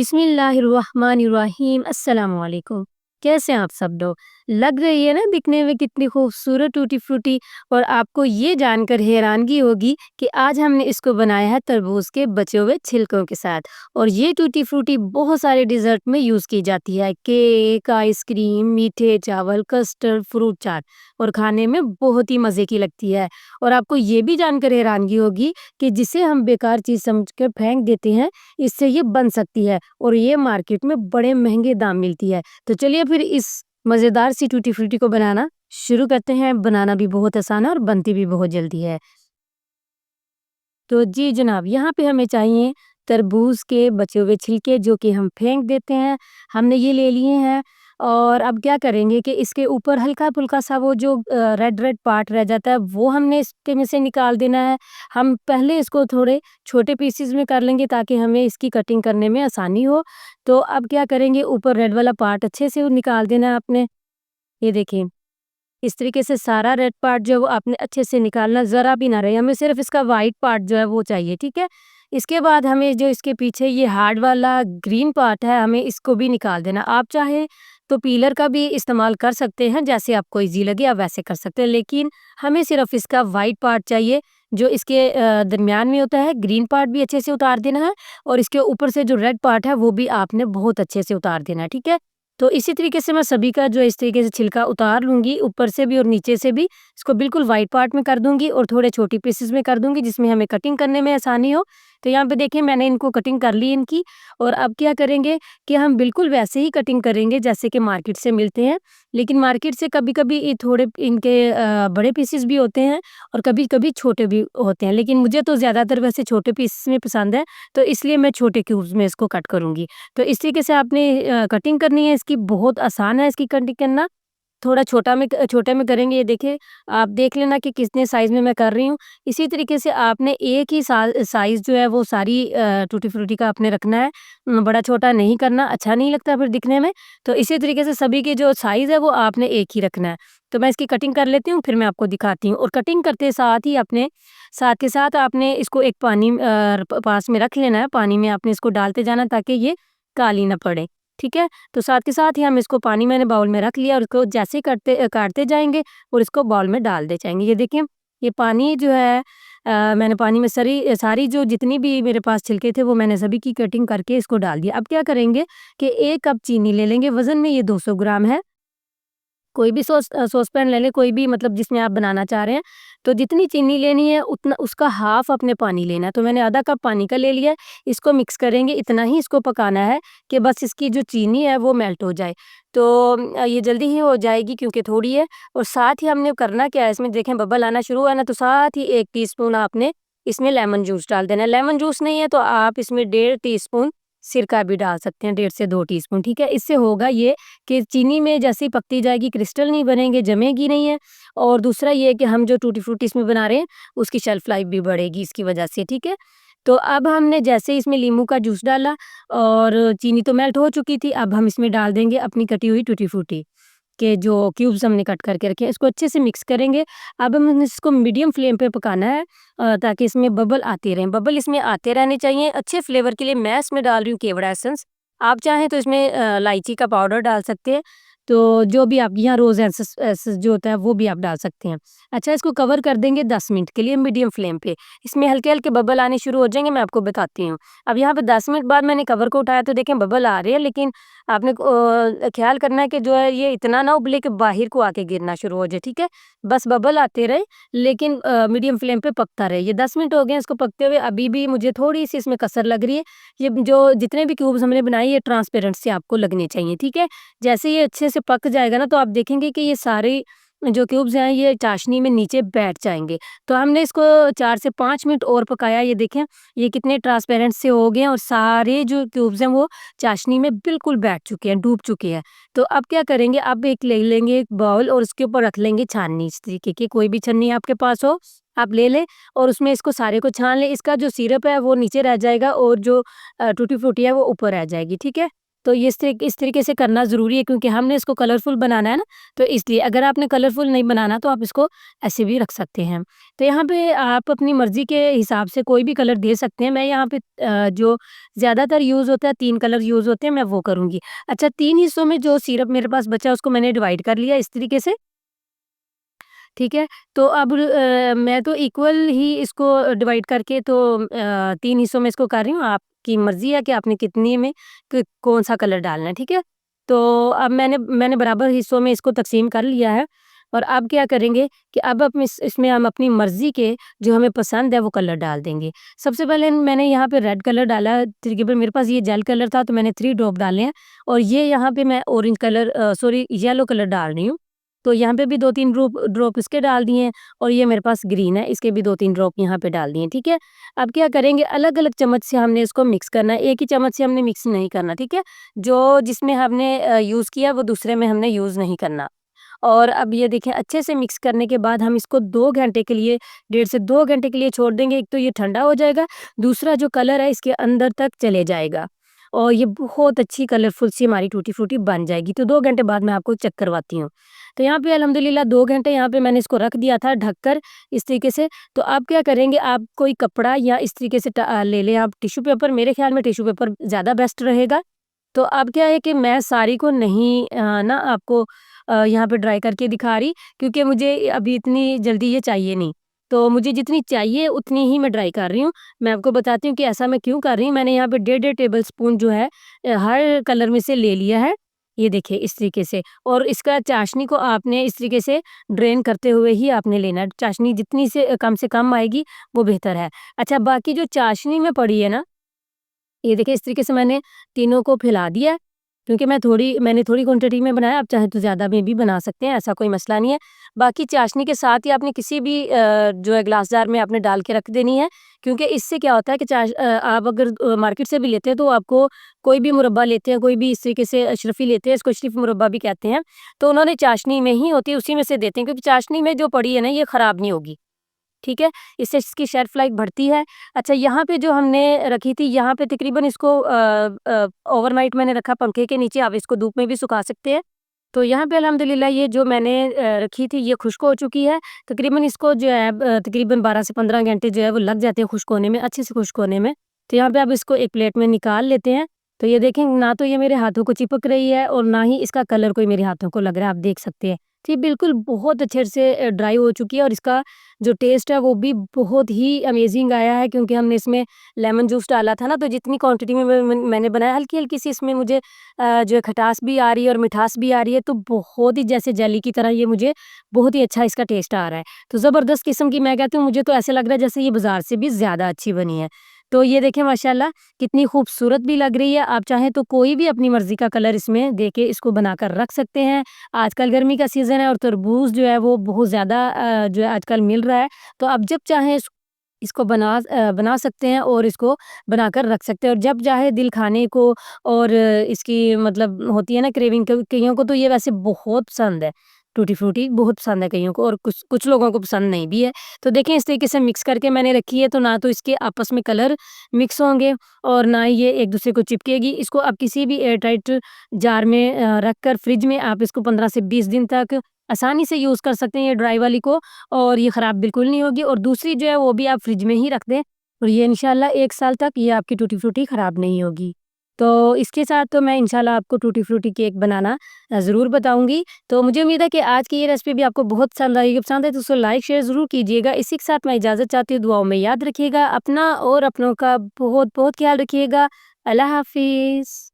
बिस्मिल्लाहिर्रहमानिर्रहीम अस्सलाम वालेकुम। कैसे हैं आप सब लोग? लग रही है ना दिखने में कितनी खूबसूरत टूटी फ्रूटी। और आपको ये जानकर हैरानगी होगी कि आज हमने इसको बनाया है तरबूज के बचे हुए छिलकों के साथ। और ये टूटी फ्रूटी बहुत सारे डिज़र्ट में यूज़ की जाती है, केक, आइसक्रीम, मीठे चावल, कस्टर्ड, फ्रूट चाट, और खाने में बहुत ही मज़े की लगती है। और आपको ये भी जानकर हैरानगी होगी कि जिसे हम बेकार चीज़ समझकर फेंक देते हैं, इससे ये बन सकती है और ये मार्केट में बड़े महंगे दाम मिलती है। तो चलिए फिर इस मज़ेदार सी टूटी फ्रूटी को बनाना शुरू करते हैं। बनाना भी बहुत आसान है और बनती भी बहुत जल्दी है। तो जी जनाब, यहाँ पे हमें चाहिए तरबूज के बचे हुए छिलके जो कि हम फेंक देते हैं। हमने ये ले लिए हैं। और अब क्या करेंगे कि इसके ऊपर हल्का-फुल्का सा वो जो रेड-रेड पार्ट रह जाता है, वो हमने इसके में से निकाल देना है। हम पहले इसको थोड़े छोटे पीसेज़ में कर लेंगे ताकि हमें इसकी कटिंग करने में आसानी हो। तो अब क्या करेंगे, ऊपर रेड वाला पार्ट अच्छे से वो निकाल देना है आपने। ये देखिए, इस तरीके से सारा रेड पार्ट जो है वो आपने अच्छे से निकालना, ज़रा भी ना रहे, हमें सिर्फ़ इसका व्हाइट पार्ट जो है वो चाहिए, ठीक है? इसके बाद हमें जो इसके पीछे ये हार्ड वाला ग्रीन पार्ट है, हमें इसको भी निकाल देना। आप चाहें तो पीलर का भी इस्तेमाल कर सकते हैं, जैसे आपको ईज़ी लगे आप वैसे कर सकते हैं, लेकिन हमें सिर्फ़ इसका व्हाइट पार्ट चाहिए, जो इसके दरमियान में होता है। ग्रीन पार्ट भी अच्छे से उतार देना है और इसके ऊपर से जो रेड पार्ट है वो भी आपने बहुत अच्छे से उतार देना है, ठीक है? तो इसी तरीके से मैं सभी का जो इस तरीके से छिलका उतार लूँगी, ऊपर से भी और नीचे से भी। इसको बिल्कुल व्हाइट पार्ट में कर दूँगी और थोड़े छोटी पीसेस में कर दूँगी जिसमें हमें कटिंग करने में आसानी हो। तो यहाँ पे देखिए मैंने इनको कटिंग कर ली इनकी। और अब क्या करेंगे कि हम बिल्कुल वैसे ही कटिंग करेंगे जैसे कि मार्केट से मिलते हैं। लेकिन मार्केट से कभी-कभी ये थोड़े इनके बड़े पीसेस भी होते हैं और कभी-कभी छोटे भी होते हैं। लेकिन मुझे तो ज़्यादातर वैसे छोटे पीसेस में पसंद है, तो इसलिए मैं छोटे क्यूब्स में इसको कट करूँगी। तो इस तरीके से आपने कटिंग करनी है इसकी, बहुत आसान है इसकी कटिंग करना। थोड़ा छोटे में करेंगे, ये देखिए, आप देख लेना कि कितने साइज़ में मैं कर रही हूँ। इसी तरीके से आपने एक ही साइज़ जो है वो सारी टूटी फ्रूटी का आपने रखना है। बड़ा छोटा नहीं करना, अच्छा नहीं लगता फिर दिखने में। तो इसी तरीके से सभी के जो साइज़ है वो आपने एक ही रखना है। तो मैं इसकी कटिंग कर लेती हूँ, फिर मैं आपको दिखाती हूँ। और कटिंग करते साथ ही अपने साथ के साथ आपने इसको एक पानी पास में रख लेना है। पानी में आपने इसको डालते जाना ताकि ये काली ना पड़े, ठीक है? तो साथ के साथ ही हम इसको पानी मैंने बाउल में रख लिया और इसको जैसे ही काटते जाएँगे और इसको बाउल में डाल दे जाएँगे। ये देखिए, ये पानी जो है मैंने पानी में सारी जो जितनी भी मेरे पास छिलके थे वो मैंने सभी की कटिंग करके इसको डाल दिया। अब क्या करेंगे कि 1 कप चीनी ले लेंगे, वज़न में ये 200 ग्राम है। कोई भी सॉसपैन ले लें, कोई भी मतलब जिसमें आप बनाना चाह रहे हैं। तो जितनी चीनी लेनी है उतना उसका हाफ़ अपने पानी लेना है। तो मैंने आधा कप पानी का ले लिया है। इसको मिक्स करेंगे, इतना ही इसको पकाना है कि बस इसकी जो चीनी है वो मेल्ट हो जाए। तो ये जल्दी ही हो जाएगी क्योंकि थोड़ी है। और साथ ही हमने करना क्या है, इसमें देखें बबल आना शुरू हुआ ना, तो साथ ही 1 टीस्पून आपने इसमें लेमन जूस डाल देना है। लेमन जूस नहीं है तो आप इसमें डेढ़ टीस्पून सिरका भी डाल सकते हैं, 1.5 से 2 टीस्पून, ठीक है? इससे होगा ये कि चीनी में जैसे ही पकती जाएगी क्रिस्टल नहीं बनेंगे, जमेगी नहीं है। और दूसरा ये है कि हम जो टूटी फ्रूटी इसमें बना रहे हैं उसकी शेल्फ लाइफ भी बढ़ेगी इसकी वजह से, ठीक है? तो अब हमने जैसे इसमें नींबू का जूस डाला और चीनी तो मेल्ट हो चुकी थी, अब हम इसमें डाल देंगे अपनी कटी हुई टूटी फ्रूटी के जो क्यूब्स हमने कट करके रखे हैं, इसको अच्छे से मिक्स करेंगे। अब हम इसको मीडियम फ्लेम पे पकाना है ताकि इसमें बबल आते रहें। बबल इसमें आते रहने चाहिए अच्छे फ्लेवर के लिए। मैं इसमें डाल रही हूँ केवड़ा एसेंस। आप चाहें तो इसमें इलायची का पाउडर डाल सकते हैं। तो जो भी आप यहाँ रोज़ एसेंस एसेंस जो होता है वो भी आप डाल सकते हैं। अच्छा, इसको कवर कर देंगे 10 मिनट के लिए मीडियम फ्लेम पे। इसमें हल्के-हल्के बबल आने शुरू हो जाएँगे, मैं आपको बताती हूँ। अब यहाँ पे 10 मिनट बाद मैंने कवर को उठाया तो देखें बबल आ रहे हैं, लेकिन आपने ख़्याल करना है कि जो है ये इतना ना उबले कि बाहर को आके गिरना शुरू हो जाए, ठीक है? बस बबल आते रहे, लेकिन मीडियम फ्लेम पे पकता रहे। ये 10 मिनट हो गए हैं इसको पकते हुए, अभी भी मुझे थोड़ी-सी इसमें कसर लग रही है। ये जो जितने भी क्यूब्स हमने बनाए ये ट्रांसपेरेंट से आपको लगने चाहिए, ठीक है? जैसे ये अच्छे से पक जाएगा ना तो आप देखेंगे कि ये सारे जो क्यूब्स हैं ये चाशनी में नीचे बैठ जाएँगे। तो हमने इसको 4 से 5 मिनट और पकाया। ये देखें, ये कितने ट्रांसपेरेंट से हो गए हैं और सारे जो क्यूब्स हैं वो चाशनी में बिल्कुल बैठ चुके हैं, डूब चुके हैं। तो अब क्या करेंगे, अब एक ले लेंगे एक बाउल और उसके ऊपर रख लेंगे छाननी, इस तरीके की कोई भी छन्नी आपके पास हो आप ले लें और उसमें इसको सारे को छान लें। इसका जो सिरप है वो नीचे रह जाएगा और जो टूटी फ्रूटी है वो ऊपर रह जाएगी, ठीक है? तो ये इस तरीके से करना ज़रूरी है क्योंकि हमने इसको कलरफुल बनाना है ना, तो इसलिए अगर आपने कलरफुल नहीं बनाना तो आप इसको ऐसे भी रख सकते हैं। तो यहाँ पे आप अपनी मर्ज़ी के हिसाब से कोई भी कलर दे सकते हैं। मैं यहाँ पे जो ज़्यादातर यूज़ होता है 3 कलर यूज़ होते हैं, मैं वो करूँगी। अच्छा 3 हिस्सों में जो सिरप मेरे पास बचा उसको मैंने डिवाइड कर लिया इस तरीके से, ठीक है? तो अब मैं तो इक्वल ही इसको डिवाइड करके तो 3 हिस्सों में इसको कर रही हूँ, आपकी मर्ज़ी है कि आपने कितने में क कौन-सा कलर डालना है, ठीक है? तो अब मैंने बराबर हिस्सों में इसको तक़सीम कर लिया है और अब क्या करेंगे कि अब इसमें हम अपनी मर्ज़ी के जो हमें पसंद है वो कलर डाल देंगे। सबसे पहले मैंने यहाँ पे रेड कलर डाला, तकरीबन मेरे पास ये जेल कलर था तो मैंने 3 ड्रॉप डाले हैं और ये यहाँ पे मैं orange colour sorry yellow colour डाल रही हूँ। तो यहाँ पे भी 2-3 ड्रॉप ड्रॉप इसके डाल दिए हैं और ये मेरे पास ग्रीन है, इसके भी 2-3 ड्रॉप यहाँ पे डाल दिए हैं, ठीक है? अब क्या करेंगे अलग-अलग चम्मच से हमने इसको मिक्स करना है, एक ही चम्मच से हमने मिक्स नहीं करना, ठीक है? जो जिसमें हमने यूज़ किया वो दूसरे में हमने यूज़ नहीं करना। और अब ये देखिए अच्छे से मिक्स करने के बाद हम इसको 2 घंटे के लिए, 1.5 से 2 घंटे के लिए छोड़ देंगे। एक तो ये ठंडा हो जाएगा, दूसरा जो कलर है इसके अंदर तक चले जाएगा और ये बहुत अच्छी कलरफुल सी हमारी टूटी फ्रूटी बन जाएगी। तो 2 घंटे बाद मैं आपको चेक करवाती हूँ। तो यहाँ पे अल्हम्दुलिल्लाह 2 घंटे यहाँ पे मैंने इसको रख दिया था ढककर इस तरीके से। तो आप क्या करेंगे, आप कोई कपड़ा या इस तरीके से ले लें आप टिश्यू पेपर, मेरे ख़्याल में टिश्यू पेपर ज़्यादा बेस्ट रहेगा। तो अब क्या है कि मैं साड़ी को नहीं ना आपको यहाँ पे ड्राई करके दिखा रही क्योंकि मुझे अभी इतनी जल्दी ये चाहिए नहीं। तो मुझे जितनी चाहिए उतनी ही मैं ड्राई कर रही हूँ। मैं आपको बताती हूँ कि ऐसा मैं क्यों कर रही हूँ। मैंने यहाँ पे डेढ़-डेढ़ टेबल स्पून जो है हर कलर में से ले लिया है। ये देखिए इस तरीके से और इसका चाशनी को आपने इस तरीके से ड्रेन करते हुए ही आपने लेना है। चाशनी जितनी से कम आएगी वो बेहतर है। अच्छा बाकी जो चाशनी में पड़ी है ना, ये देखिए इस तरीके से मैंने तीनों को फैला दिया है, क्योंकि मैंने थोड़ी क्वांटिटी में बनाया, आप चाहें तो ज़्यादा में भी बना सकते हैं, ऐसा कोई मसला नहीं है। बाकी चाशनी के साथ ही आपने किसी भी जो है ग्लास जार में आपने डाल के रख देनी है, क्योंकि इससे क्या होता है कि आप अगर मार्केट से भी लेते हैं तो आपको कोई भी मुरब्बा लेते हैं, कोई भी इस तरीके से अशरफ़ी लेते हैं, इसको अशरफ़ी मुरब्बा भी कहते हैं, तो उन्होंने चाशनी में ही होती है, उसी में से देते हैं क्योंकि चाशनी में जो पड़ी है ना ये ख़राब नहीं होगी। ठीक है? इससे इसकी शेल्फ लाइफ बढ़ती है। अच्छा यहाँ पे जो हमने रखी थी, यहाँ पे तकरीबन इसको ओवरनाइट मैंने रखा पंखे के नीचे, आप इसको धूप में भी सुखा सकते हैं। तो यहाँ पे अल्हम्दुलिल्लाह ये जो मैंने रखी थी ये खुश्क हो चुकी है। तकरीबन इसको जो है तकरीबन 12 से 15 घंटे जो है वो लग जाते हैं खुश्क होने में, अच्छे से खुश्क होने में। तो यहाँ पे आप इसको एक प्लेट में निकाल लेते हैं। तो ये देखें ना तो ये मेरे हाथों को चिपक रही है और ना ही इसका कलर कोई मेरे हाथों को लग रहा है, आप देख सकते हैं। तो ये बिल्कुल बहुत अच्छे से ड्राई हो चुकी है और इसका जो टेस्ट है वो भी बहुत ही अमेज़िंग आया है क्योंकि हमने इसमें लेमन जूस डाला था ना, तो जितनी क्वांटिटी में मैंने बनाया हल्की-हल्की सी इसमें मुझे जो है खटास भी आ रही है और मिठास भी आ रही है, तो बहुत ही जैसे जेली की तरह ये मुझे बहुत ही अच्छा इसका टेस्ट आ रहा है। तो ज़बरदस्त किस्म की मैं कहती हूँ, मुझे तो ऐसा लग रहा है जैसे ये बाज़ार से भी ज़्यादा अच्छी बनी है। तो ये देखें माशाल्लाह कितनी खूबसूरत भी लग रही है। आप चाहें तो कोई भी अपनी मर्ज़ी का कलर इसमें देके इसको बनाकर रख सकते हैं। आजकल गर्मी का सीज़न है और तरबूज़ जो है वो बहुत ज़्यादा जो है आजकल मिल रहा है। तो आप जब चाहें इसको बना सकते हैं और इसको बनाकर रख सकते हैं और जब चाहे दिल खाने को और इसकी मतलब होती है ना क्रेविंग, कइयों को तो ये वैसे बहुत पसंद है। टूटी फ्रूटी बहुत पसंद है कइयों को और कुछ कुछ लोगों को पसंद नहीं भी है। तो देखें इस तरीके से मिक्स करके मैंने रखी है, तो ना तो इसके आपस में कलर मिक्स होंगे और ना ही ये एक दूसरे को चिपकेगी। इसको आप किसी भी एयर टाइट जार में रख कर फ्रिज में आप इसको 15 से 20 दिन तक आसानी से यूज़ कर सकते हैं ये ड्राई वाली को और ये ख़राब बिल्कुल नहीं होगी और दूसरी जो है वो भी आप फ्रिज में ही रख दें और ये इंशाल्लाह 1 साल तक ये आपकी टूटी फ्रूटी ख़राब नहीं होगी। तो इसके साथ तो मैं इंशाल्लाह आपको टूटी फ्रूटी केक बनाना ज़रूर बताऊँगी। तो मुझे उम्मीद है कि आज की ये रेसिपी भी आपको बहुत पसंद आएगी। पसंद है तो उसको लाइक शेयर ज़रूर कीजिएगा। इसी के साथ मैं इजाज़त चाहती हूँ, दुआओं में याद रखिएगा अपना और अपनों का बहुत-बहुत ख़्याल रखिएगा। अल्लाह हाफ़िज़।